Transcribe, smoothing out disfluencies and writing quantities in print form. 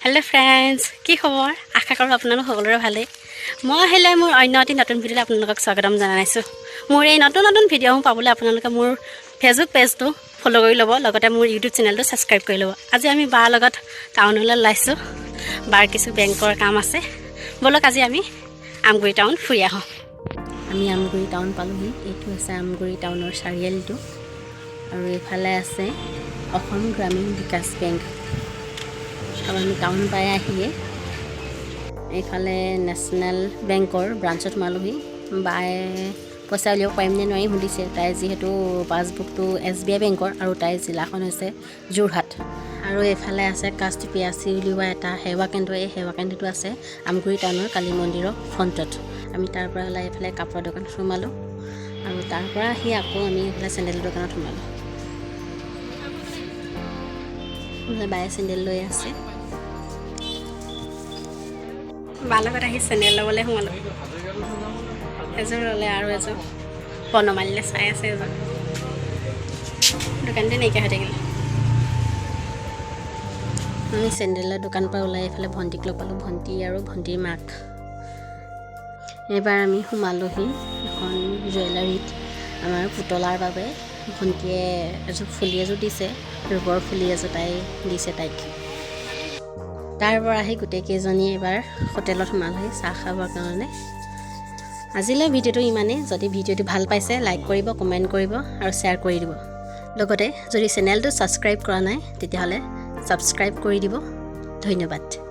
hello friends কি খবৰ আশা কৰো আপোনালোক সকলোৰে ভালে মই হেলে মোৰ অন্য এটি নতুন ভিডিঅ'ত আপোনালোকক স্বাগতম জনাইছো মোৰ এই নতুন ভিডিঅ' পাবলৈ আপোনালোকে মোৰ ফেসবুক পেজটো ফলো কৰি ল'ব লগতে মোৰ ইউটিউব চেনেলটো সাবস্ক্ৰাইব কৰি ল'ব আজি আমি বাৰ লগত টাউনলৈ লাইছো বাৰ কিছু বেংকৰ কাম আছে বলক আজি আমি আমগুৰি টাউন ফুৰি আহো আমি আমগুৰি টাউন পালোহি এইটো আছে আমগুৰি টাউনৰ চাৰিআলিটো আৰু এফালে আছে অসম গ্ৰামীণ বিকাশ বেংক अब আমি টাউন পাই আহিয়ে এইফালে নেশনাল বেংকৰ ব্ৰাঞ্চত মালহি বাই পইচা উলিয়াব পাৰিম নে নোৱাৰিম সুধিছে তাই যিহেতু পাছবুকটো SBI বেংকৰ আৰু তাই জিলাখন হৈছে যোৰহাট আৰু এইফালে আছে কাষ্ট পিয়াচি উলিওৱা এটা সেৱা কেন্দ্ৰ এই সেৱা কেন্দ্ৰটো আছে আমগুৰি টাউনৰ কালী মন্দিৰৰ ফ্ৰণ্টত আমি তাৰ পৰা ওলাই এইফালে কাপোৰৰ দোকান সোমালো আৰু তাৰ পৰা আহি আকৌ আমি এইফালে চেণ্ডেল দোকানত সোমালো বাই চেণ্ডেল লৈ আছে বালকত আহি চেণ্ডেল ল'বলৈ সোমালো এযোৰ ল'লে আৰু এযোৰ বনমালিলে চাই আছে এযোৰ দোকানতে নাইকিয়া হৈ থাকিলে আমি চেণ্ডেলৰ দোকানৰ পৰা ওলাই এইফালে ভণ্টিক লগ পালোঁ ভণ্টি আৰু ভণ্টিৰ মাক এইবাৰ আমি সোমালোহি এখন জুৱেলাৰীত আমাৰ পুতলাৰ বাবে ভণ্টিয়ে এযোৰ ফুলি এযোৰ দিছে ৰূপৰ ফুলি এযোৰ তাই দিছে তাইক তাৰ পৰা আহি গোটেই কেইজনী এবাৰ হোটেলত সোমালোহি চাহ খাবৰ কাৰণে আজিলৈ ভিডিঅ'টো ইমানেই যদি ভিডিঅ'টো ভাল পাইছে লাইক কৰিব কমেণ্ট কৰিব আৰু শ্বেয়াৰ কৰি দিব লগতে যদি চেনেলটো ছাবস্ক্ৰাইব কৰা নাই তেতিয়াহ'লে ছাবস্ক্ৰাইব কৰি দিব ধন্যবাদ